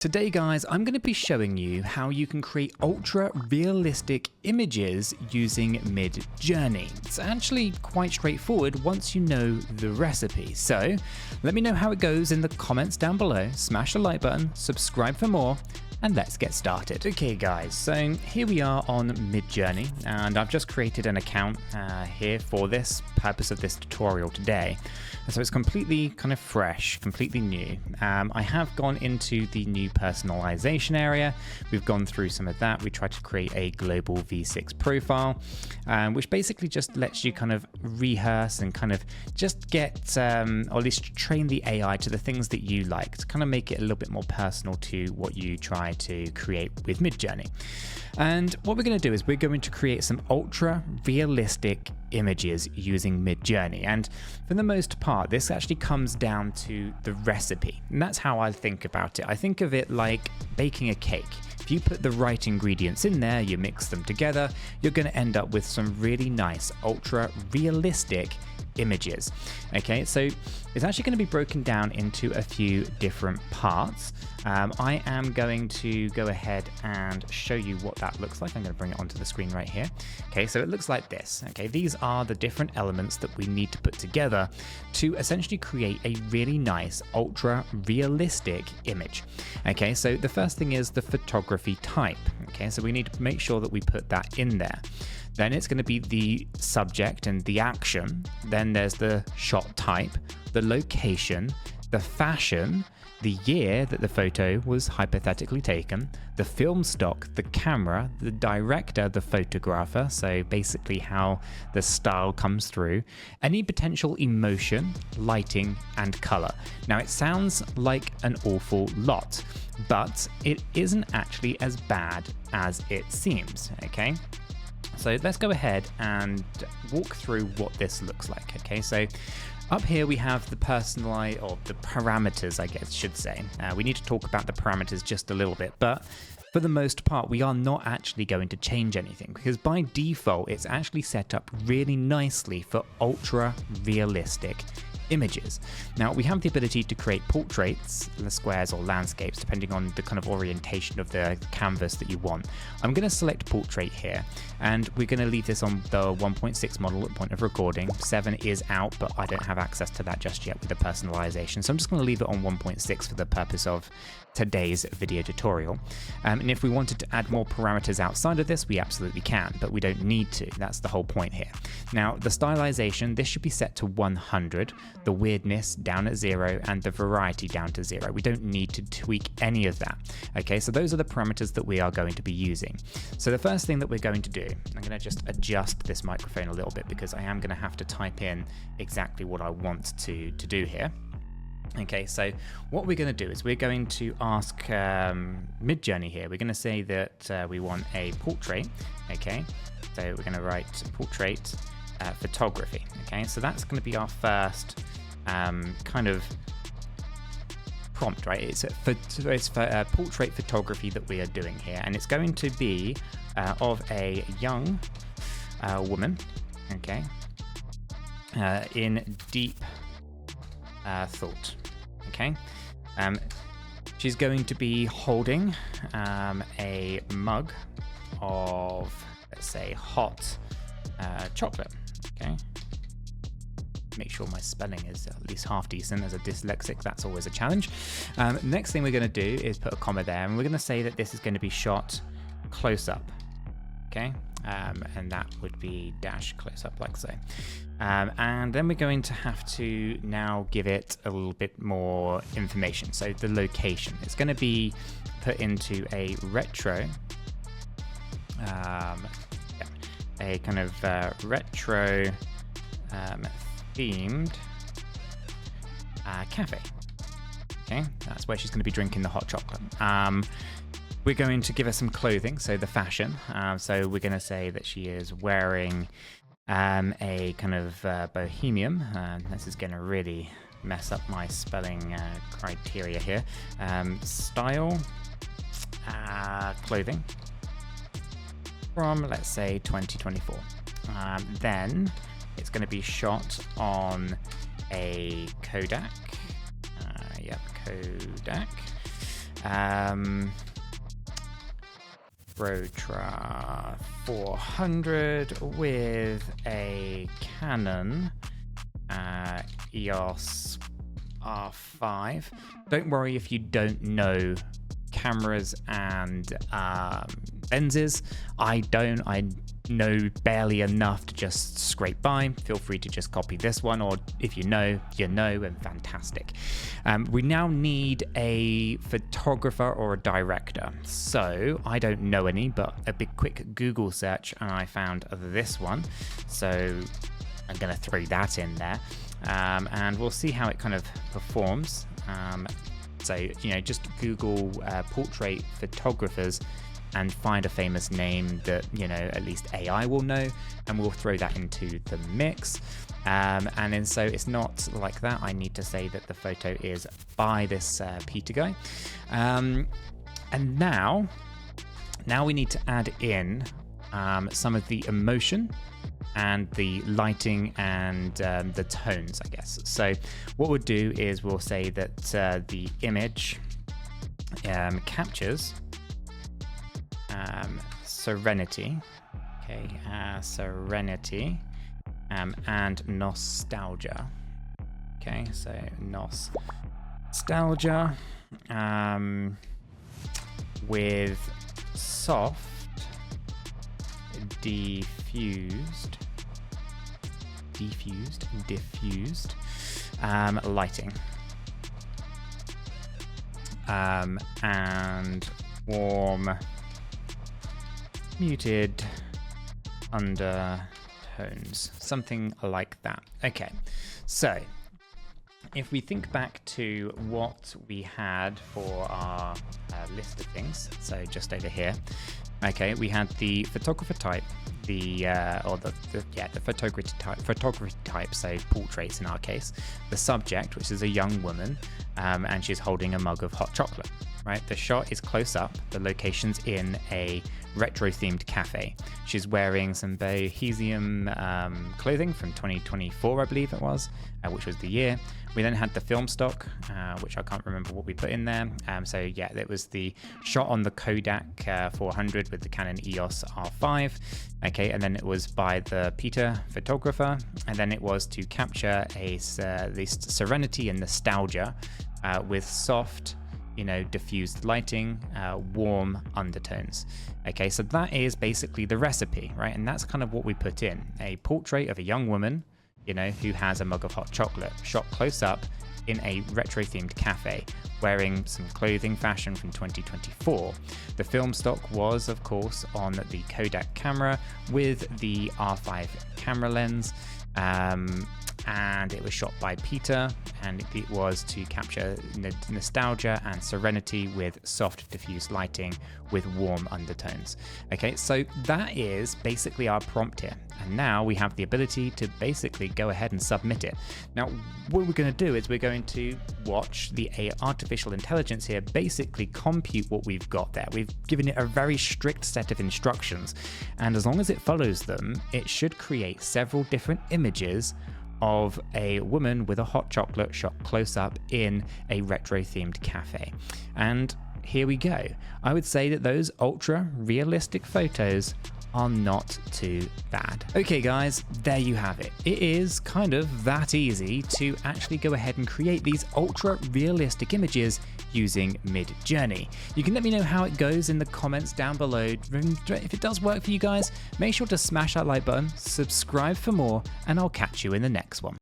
Today guys, I'm going to be showing you how you can create ultra realistic images using MidJourney. It's actually quite straightforward once you know the recipe. So let me know how it goes in the comments down below, smash the like button, subscribe for more, and let's get started. Okay guys, so here we are on MidJourney, and I've just created an account here for this purpose of this tutorial today. So it's completely kind of fresh, completely new. I have gone into the new personalization area. We've gone through some of that. We tried to create a global V6 profile, which basically just lets you kind of rehearse and kind of just get, or at least train the AI to the things that you like, to kind of make it a little bit more personal to what you try to create with MidJourney. And what we're going to do is we're going to create some ultra realistic images using MidJourney, and for the most part this actually comes down to the recipe, and that's how I think about it. I think of it like baking a cake. If you put the right ingredients in there, you mix them together, you're going to end up with some really nice ultra realistic images. Okay, so it's actually going to be broken down into a few different parts. I am going to go ahead and show you what that looks like. I'm going to bring it onto the screen right here. Okay, so it looks like this. Okay, these are the different elements that we need to put together to essentially create a really nice ultra realistic image. Okay, so the first thing is the photography type. Okay, so we need to make sure that we put that in there. Then it's going to be the subject and the action. Then there's the shot type, the location, the fashion, the year that the photo was hypothetically taken, the film stock, the camera, the director, the photographer, so basically how the style comes through, any potential emotion, lighting, and color. Now it sounds like an awful lot, but it isn't actually as bad as it seems, okay? So let's go ahead and walk through what this looks like. Okay, so up here we have the personalized, or the parameters, I guess should say. We need to talk about the parameters just a little bit, but for the most part, we are not actually going to change anything because by default, it's actually set up really nicely for ultra realistic images. Now we have the ability to create portraits, squares or landscapes depending on the kind of orientation of the canvas that you want. I'm going to select portrait here, and we're going to leave this on the 1.6 model at point of recording. 7 is out, but I don't have access to that just yet with the personalization, so I'm just going to leave it on 1.6 for the purpose of today's video tutorial. And if we wanted to add more parameters outside of this, we absolutely can, but we don't need to. That's the whole point here. Now the stylization, this should be set to 100, the weirdness down at 0, and the variety down to 0. We don't need to tweak any of that. Okay, so those are the parameters that we are going to be using. So the first thing that we're going to do, I'm going to just adjust this microphone a little bit because I am going to have to type in exactly what I want to do here. Okay, so what we're going to do is we're going to ask MidJourney here. We're going to say that we want a portrait. Okay, so we're going to write portrait photography. Okay, so that's going to be our first kind of prompt, right? It's for portrait photography that we are doing here, and it's going to be of a young woman. Okay, in deep thought. Okay, she's going to be holding a mug of, let's say, hot chocolate. Okay, make sure my spelling is at least half decent. As a dyslexic, that's always a challenge. Next thing we're going to do is put a comma there, and we're going to say that this is going to be shot close up. Okay, and that would be dash close up like so. And then we're going to have to now give it a little bit more information. So the location, it's going to be put into a retro, a kind of retro themed cafe. Okay, that's where she's going to be drinking the hot chocolate. We're going to give her some clothing, so the fashion. So we're going to say that she is wearing a kind of bohemian. This is going to really mess up my spelling criteria here. Style clothing from, let's say, 2024. Then it's going to be shot on a Kodak. Kodak. Rotra 400 with a Canon EOS R5. Don't worry if you don't know cameras and lenses. I know barely enough to just scrape by. Feel free to just copy this one, or if you know, and fantastic. We now need a photographer or a director. So I don't know any, but a big quick Google search and I found this one. So I'm gonna throw that in there, and we'll see how it kind of performs. So, just Google portrait photographers and find a famous name that, at least AI will know, and we'll throw that into the mix. And then so it's not like that. I need to say that the photo is by this Peter guy. And now we need to add in some of the emotion and the lighting and the tones, I guess. So what we'll do is we'll say that the image captures serenity, serenity, and nostalgia. Okay, so nostalgia with soft diffused lighting, and warm muted undertones, something like that. Okay, so if we think back to what we had for our list of things, so just over here, okay, we had the photographer type, the photography type, so portraits in our case, the subject, which is a young woman, and she's holding a mug of hot chocolate, right? The shot is close up, the location's in a retro-themed cafe. She's wearing some Bohemian clothing from 2024, I believe it was, which was the year. We then had the film stock, which I can't remember what we put in there. So yeah, it was the shot on the Kodak 400 with the Canon EOS R5. Okay, and then it was by the Peter photographer, and then it was to capture the serenity and nostalgia with soft, diffused lighting, warm undertones. Okay, so that is basically the recipe, right? And that's kind of what we put in. A portrait of a young woman, who has a mug of hot chocolate, shot close up in a retro-themed cafe, wearing some clothing fashion from 2024. The film stock was, of course, on the Kodak camera with the R5 camera lens, and it was shot by Peter, and it was to capture nostalgia and serenity with soft diffused lighting with warm undertones. Okay, so that is basically our prompt here, and now we have the ability to basically go ahead and submit it. Now what we're going to do is we're going to watch the artificial intelligence here basically compute what we've got there. We've given it a very strict set of instructions, and as long as it follows them, it should create several different images of a woman with a hot chocolate shot close up in a retro themed cafe. And here we go. I would say that those ultra realistic photos are not too bad. Okay guys, there you have it. It is kind of that easy to actually go ahead and create these ultra realistic images using MidJourney. You can let me know how it goes in the comments down below. If it does work for you guys, make sure to smash that like button, subscribe for more, and I'll catch you in the next one.